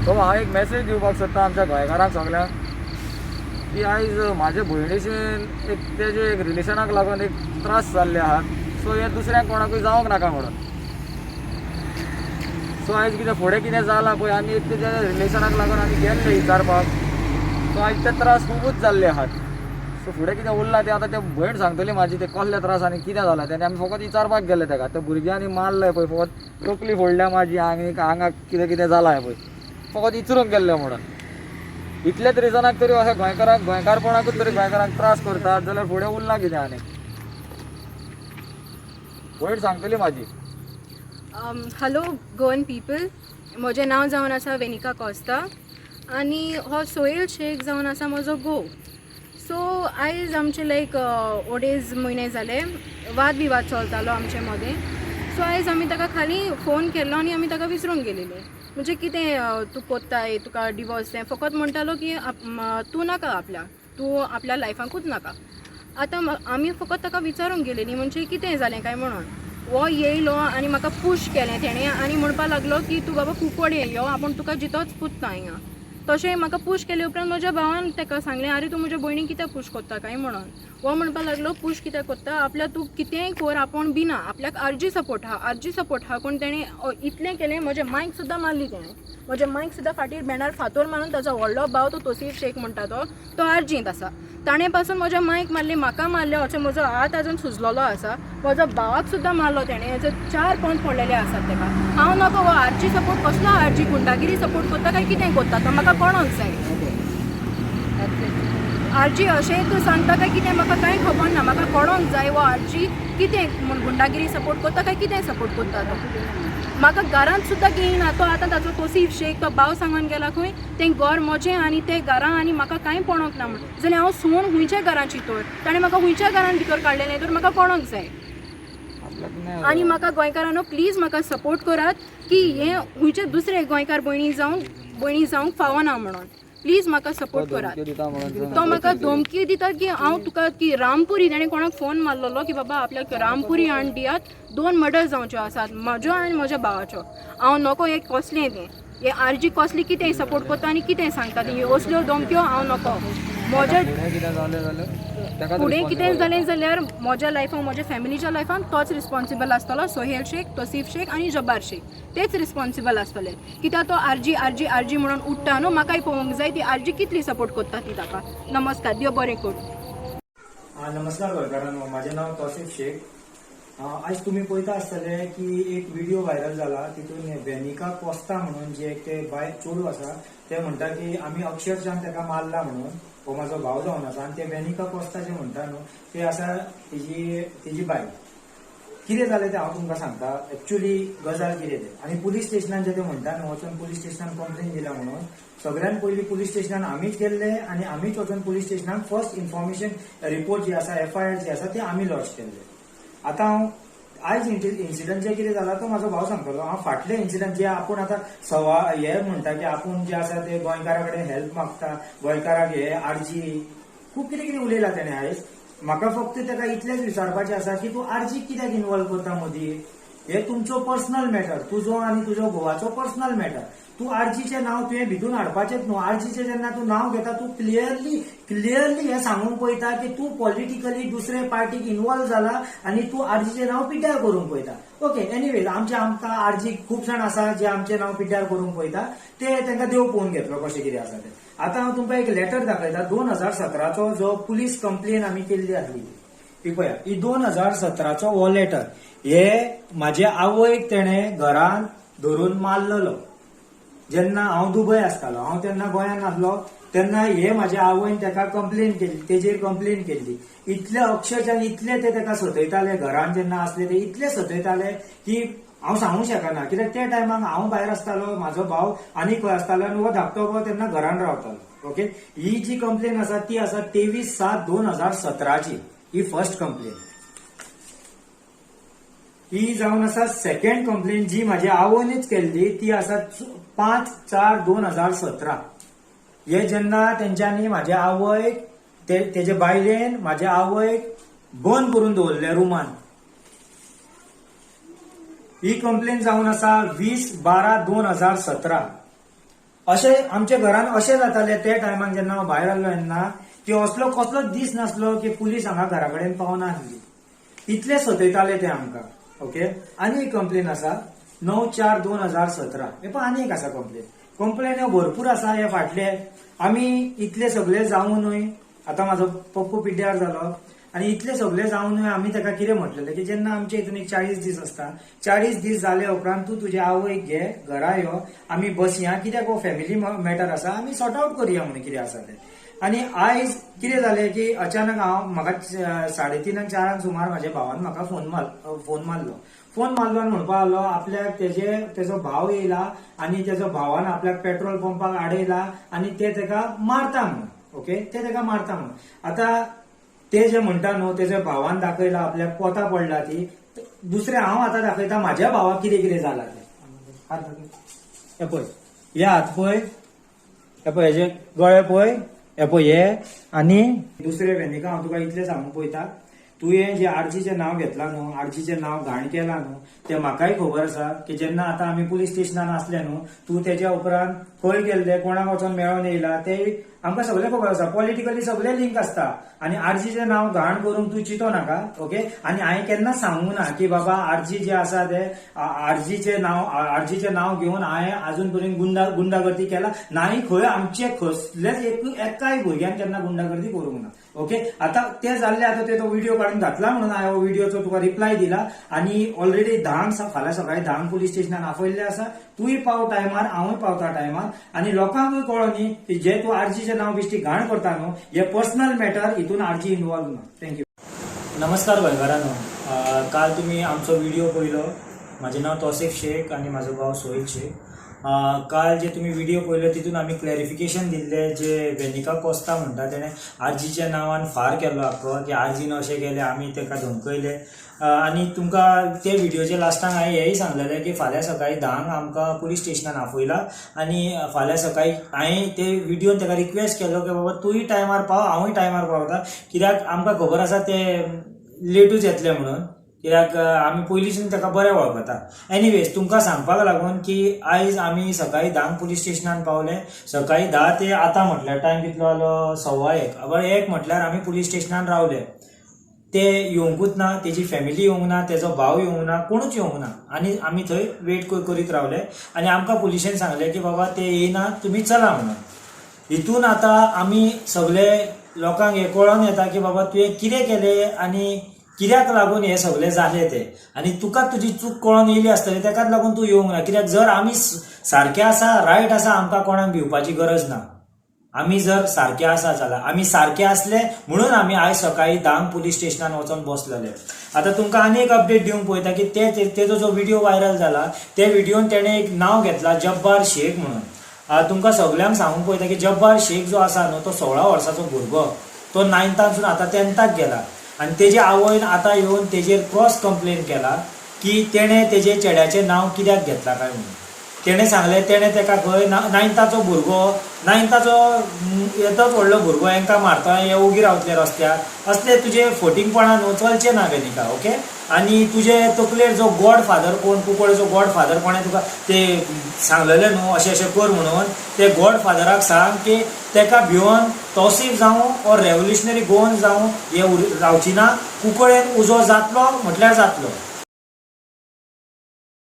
So हांव एक message दिवपाक सोदता आमच्या गोंयकारांक सगळ्यांक की आयज म्हाजे भयणीचें एक तेजे एक रिलेशनाक लागून एक त्रास जाल्ले आहात. सो हे दुसऱ्यांक कोणाकूय जावंक नाका म्हणून. सो आयज कितें फुडें कितें जालां पळय आमी एक तेज्या रिलेशनाक लागून आमी गेल्ले विचारपाक. सो आयज ते त्रास खूबच जाल्ले आहात. सो फुडें कितें उरलां तें आतां ते भयण सांगतली म्हाजी ते कसले त्रास आनी कितें जालां तें आमी फकत विचारपाक गेले तेका. त्या भुरग्यांनी मारलंय पळय फकत तकली फोडल्या म्हाजी आंगाक कितें कितें जालां पळय फकत विचारूंक गेल्ले म्हणून. इतलेच रिजनाक तरी अशें गोंयकारपणाकूच तरी गोंयकारांक त्रास करतात जाल्यार फुडें उरलां कितें आनी. भयण सांगतली म्हाजी. हॅलो गोवन पीपल, म्हजें नांव जावन आसा वेनिका कोस्ता आनी हो सोहेल शेख जावन आसा म्हजो घोव. सो आयज आमचे लायक अडेज म्हयने जाले वाद विवाद चलतालो आमचे मदें. सो आयज आमी ताका खाली फोन केल्लो आनी आमी ताका विचारूंक गेलेले म्हणजे कितें तूं कोत्ताय, तुका डिवोर्स तें फकत म्हणटालो की तूं नाका तूं आपल्या लायफाकूच नाका. आतां आमी फकत ताका विचारूंक गेलेली म्हणजे कितें जालें काय म्हणून. वो येयलो आनी म्हाका पुश केलें तेणें आनी म्हणपा लागलो की तूं बाबा खूब यो आपूण तुका जितोच पुत्ता हिंगा. तशें म्हाका पुश केले उपरांत म्हज्या भावान ताका सांगलें अरे तूं म्हज्या भयणीक कित्याक पुश कोत्ता काय म्हणून. वो म्हणपा लागलो पुश कित्याक कोत्ता, आपल्या तूं कितेंय कर आपूण भिना, आपल्याक आरजी सपोर्ट आहा पूण तेणें इतलें केलें म्हजें मायक सुद्दां मारली तेणें. म्हजें मायक सुद्दां फाटीर बॅनार फातोर मारून ताजो व्हडलो भाव तो तोसीफ शेख म्हणटा तो आरजींत आसा. ताणें पासून म्हज्या मायक मारलें, म्हाका मारलें, अशें म्हजो हात आजून सुजलेलो आसा. म्हजो भावाक सुद्दां मारलो तेणें, हेजे 4 पोंद पडलेले आसात ताका. हांव नको हो आरजी सपोर्ट कसलो आरजी गुंडागिरी सपोर्ट करता काय कितें करता तो म्हाका कळोंक जाय. आरजी अशें तूं सांगता काय कितें म्हाका कांय खबर ना. म्हाका कळोंक जाय वो आरजी कितें गुंडागिरी सपोर्ट करता काय कितें सपोर्ट करता तो. म्हाका घरांत सुद्दां घेयना तो. आतां ताचो तोसीफ शेख तो भाव सांगून गेला खंय तें घर म्हजें आनी तें घरां आनी म्हाका कांय पळोवंक ना म्हणून. जाल्यार हांव सोन हुंयच्या घरां चिंतोर ताणें म्हाका हुंयच्या घरान भितर काडलेलें तर म्हाका कळोंक जाय. आनी म्हाका गोंयकारांनो प्लीज म्हाका सपोर्ट करात की हे हुंयचे दुसरे गोंयकार भयणी जावंक फावना म्हणून. प्लीज म्हाका सपोर्ट करात. तो म्हाका धमकी दिता की हांव तुका की रामपुरी ताणें कोणाक फोन मारलेलो की बाबा आपल्याक रामपुरी हाडून दियात, 2 मर्डर जावच्यो आसात म्हजो आनी म्हज्या भावाच्यो. हांव नको एक कसलें तें हे आरजी कसली कितें सपोर्ट करता आनी कितें सांगता ती असल्यो धमक्यो हांव नको. म्हज्या फुडें कितें जालें जाल्यार म्हज्या लायफान म्हज्या फॅमिलीच्या लायफान तोच रिस्पॉन्सिबल आसतलो. सोहेल शेख, तोसीफ शेख आनी जब्बार शेख तेच रिस्पॉन्सिबल आसतले. कित्याक तो आरजी म्हणून उठ्ठा न्हू. म्हाकाय पळोवंक जाय ती आरजी कितली सपोर्ट करता ती ताका. नमस्कार, देव बरें कर. नमस्कार गोंयकारांनो, म्हाजें नांव तोसीफ शेख. आयज तुमी पळयता आसतले की एक व्हिडिओ व्हायरल जाला. तितून वेनिका कोस्ता म्हणून जे ते बाय चेडूं आसा ते म्हणटा की आमी अक्षरशः ताका मारला म्हणून. हो म्हाजो भाव जावन आसा आनी ते वेनिका कोस्ता जे म्हणटा न्हू ते आसा तेजी बाय. कितें जालें तें हांव तुमकां सांगता. एक्चुअली गजाल कितें तें आनी पुलीस स्टेशनान जे ते म्हणटा न्हू वचून पुलीस स्टेशनान कंप्लेन दिला म्हणून. सगळ्यान पयलीं पुलीस स्टेशनान आमीच गेल्ले आनी आमीच वचून पुलीस स्टेशनान फर्स्ट इन्फॉर्मेशन रिपोर्ट जी आसा FIR जी आसा ती आमी लॉन्च केल्ले. आतां हांव आयज इन्सिडंट जे कितें जाला तो म्हाजो भाव सांगतलो. हांव फाटले इन्सिडंट जे आपूण आतां हे म्हणटा की आपूण जे आसा ते गोंयकारा कडेन हेल्प मागता, गोंयकाराक हे आरजी खूब कितें कितें उलयलां तेणें आयज. म्हाका फक्त ताका इतलेंच विचारपाचें आसा की तूं आरजी कित्याक इन्वॉल्व करता मदीं. हे तुमचो पर्सनल मॅटर, तुजो आनी तुज्या घोवाचो पर्सनल मॅटर. तूं आरजीचें नांव तुवें भितून हाडपाचेंच न्हू. आरजीचें जेन्ना तूं नांव घेता तूं क्लियरली हें सांगूंक पळयता की तूं पॉलिटिकली दुसरे पार्टीक इन्वॉल्व जाला आनी तूं आरजीचें नांव पिड्ड्यार करूंक पळयता. ओके, एनीवेज आमकां आरजी खूब जाण आसा जे आमचें नांव पिड्ड्यार करूंक पळयता. ते तांकां देव पळोवन घेतलो कशें कितें आसा तें. आतां हांव तुमकां एक लेटर दाखयता. 2017चो जो पुलीस कंप्लेन आमी केल्ली आसली ही पळया, ही 2017चो हो लेटर. हे म्हाजे आवयक तेणें घरान धरून मारलेलो जेन्ना हांव दुबय आसतालो. हांव तेन्ना गोंयान आसलो तेन्ना हे म्हाज्या आवयन ताका कंप्लेन केली, तेजेर कंप्लेन केल्ली. इतले अक्षरशः इतले ते ताका सतयताले घरान जेन्ना आसले ते इतले सतयताले की हांव सांगूंक शकना. कित्याक त्या टायमाक हांव भायर आसतालो, म्हाजो भाव आनी खंय आसतालो आनी हो धाकटो भाव तेन्ना घरान रावतालो. ओके, ही जी कंप्लेन आसा ती आसा 23/7/2017ची. ही फर्स्ट कंप्लेन. ही जावन आसा सेकंड कंप्लेन जी म्हाज्या आवयनीच केल्ली. ती आसा 5/4/2017. हे जेन्ना तेंच्यांनी म्हाज्या आवयक तेजे बायलेन म्हाज्या आवयक बंद करून दवरले रुमान. ही कंप्लेन जावन आसा 20/12/2017. अशें आमच्या घरान अशें जातालें ते टायमाक जेन्ना हांव भायर आसलो तेन्ना की असलो कसलोच दीस नासलो की पुलीस हांगा घरा कडेन पावना आसली. इतले सतयताले ते आमकां. ओके. आनी एक कंप्लेन आसा 9/4/2017. हे पळय आनी एक आसा कंप्लेन ह्यो भरपूर आसा. हे फाटले आमी इतले सगळे जावनूय आतां म्हाजो पप्पू पिड्ड्यार जालो आनी इतले सगळे जावनूय आमी ताका कितें म्हटलेलें की जेन्ना आमचे हितून एक 40 दीस आसता, 40 दीस जाले उपरांत तूं तुज्या आवयक घे घरा यो, आमी बसया, कित्याक हो फॅमिली मॅटर आसा, आमी सॉर्ट आउट करया म्हणून कितें आसा तें. आनी आयज कितें जालें की अचानक म्हाका 3:30-4 सुमार म्हाज्या भावान म्हाका फोन मारलो आनी म्हणपा लागलो आपल्याक तेजो भाव येयला आनी तेजो भावान आपल्याक पेट्रोल पंपाक आडयला आनी ते तेका मारता म्हणून. ओके. ते तेका मारता म्हणून. आतां ते जे म्हणटा न्हू तेज्या भावान दाखयला आपल्याक पोता पडला ती. दुसरे हांव आतां दाखयता म्हाज्या भावाक कितें कितें जालां तें. हे पळय, हे हात पळय, हे पळय, हेजे गळे पळय, हे पळय हे. आनी दुसरे वेनिका हांव तुका इतलें सांगूंक पळयता, तुवें जे आरजीचें नांव घेतलां न्हू, आरजीचें नांव घाण केलां न्हू, तें म्हाकाय खबर आसा की जेन्ना आतां आमी पुलीस स्टेशनान आसले न्हू, तूं तेज्या उपरांत खंय गेल्ले, कोणाक वचोन मेळोन येयला तें आमकां सगळें खबर आसा. पॉलिटिकली सगळे लिंक आसता. आनी आरजीचें नांव घाण करूंक तूं चिंतो नाका. ओके. आनी हांवें केन्नाच सांगूंक ना की बाबा आरजी जे आसा ते आरजीचें नांव घेवन हांवें आजून पर्यंत गुंडागर्दी केला नाही. खंय आमचे कसलेच एकाय भुरग्यान केन्ना गुंडागर्दी करूंक ना. ओके. आतां ते जाल्ले, आतां ते तो व्हिडिओ काडून घातला म्हणून हांवें हो व्हिडिओचो तुका रिप्लाय दिला. आनी ऑलरेडी फाल्यां सकाळीं 10 पुलीस स्टेशनान आफयल्ले आसा. तूंय पाव टायमार, हांवूय पावता टायमार. आनी लोकांकूय कळो न्ही की जे तूं आरजीचें नांव बिश्टी घाण करता न्हू, हे पर्सनल मॅटर, हितून आरजी इन्वॉल्व ना. थँक्यू. नमस्कार गोंयकारांनो. काल तुमी आमचो व्हिडिओ पळयलो. म्हाजें नांव तौसिफ शेख आनी म्हाजो भाव सोहेल शेख. काल जे तुम्ही व्हिडिओ पळयलो तितून आमी क्लॅरिफिकेशन दिल्ले. जे वेनिका कोस्ता म्हणटा तेणें आरजीच्या नांवान फार केल्लो आख्खो की आरजीन अशें केलें, आमी ताका धमकयले. आनी तुमकां ते व्हिडिओच्या लास्टाक हांवें हेंय सांगलेलें की फाल्यां सकाळीं 10 आमकां पुलीस स्टेशनान आफयला. आनी फाल्यां सकाळीं हांवें ते व्हिडिओन ताका रिक्वेस्ट केलो की बाबा तूंय टायमार पाव, हांवूय टायमार पावता, कित्याक आमकां खबर आसा ते लेटूच येतले म्हणून, कित्याक आमी पयलींसून ताका बरें वळखता. एनिवेज तुमकां सांगपाक लागून की आयज आमी सकाळीं 10 पुलीस स्टेशनान पावले. सकाळीं 10 ते आतां म्हटल्यार टायम कितलो जालो, 1:15 म्हटल्यार आमी पुलीस स्टेशनान रावले. ते येवंकूच ना, तेजी फॅमिली येवंक ना, तेजो भाव येवंक ना, कोणूच येवंक ना. आनी आमी थंय वेट करीत रावले. आनी आमकां पुलिशेन सांगलें की बाबा ते येयना, तुमी चला म्हणून. हितून आतां आमी सगळे लोकांक हें कळोन येता की बाबा तुवें कितें केलें आनी कित्याक लागून हें सगळें जालें तें. आनी तुका तुजी चूक कळोन येयली आसतली, तेकाच लागून तूं येवंक ना. कित्याक जर आमी सारके आसा, रायट आसा, आमकां कोणाक भिवपाची गरज ना. आमी जर सारके आसा जाल्यार आमी सारके आसले म्हणून आमी आयज सकाळीं 10 पुलीस स्टेशनान वचोन बसलेले. आतां तुमकां आनी एक अपडेट दिवंक पळयता की तेजो जो व्हिडिओ व्हायरल जाला ते व्हिडिओन तेणें एक नांव घेतलां जब्बार शेख म्हणून. तुमकां सगळ्यांक सांगूंक पळयता की जब्बार शेख जो आसा न्हू तो 16 वर्साचो भुरगो. तो 9थासून आतां 10थाक गेला. आनी तेजे आवयन आतां येवन तेजेर क्रॉस कंप्लेन केला की तेणें तेजे चेड्याचें नांव कित्याक घेतलां काय म्हणून. तेणें सांगलें तेणें ताका खंय 9थाचो भुरगो, 9थाचो येतोच व्हडलो भुरगो हांकां मारता, हे उगी रावतले रस्त्यार, असले तुजे फटींगपणां न्हू चलचें ना वेनिका. ओके. आनी तुजे तकलेर जो गॉड फादर कोण, कुंकळेचो गॉड फादर कोणें तुका ते सांगलेलें न्हू अशें अशें कर म्हणून, ते गॉड फादराक सांग की तेका भिवन तौसिफ जावं ऑर रेव्होल्युशनरी गोवन जावं हे रावची ना. कुंकळेन उजो जातलो म्हटल्यार जातलो.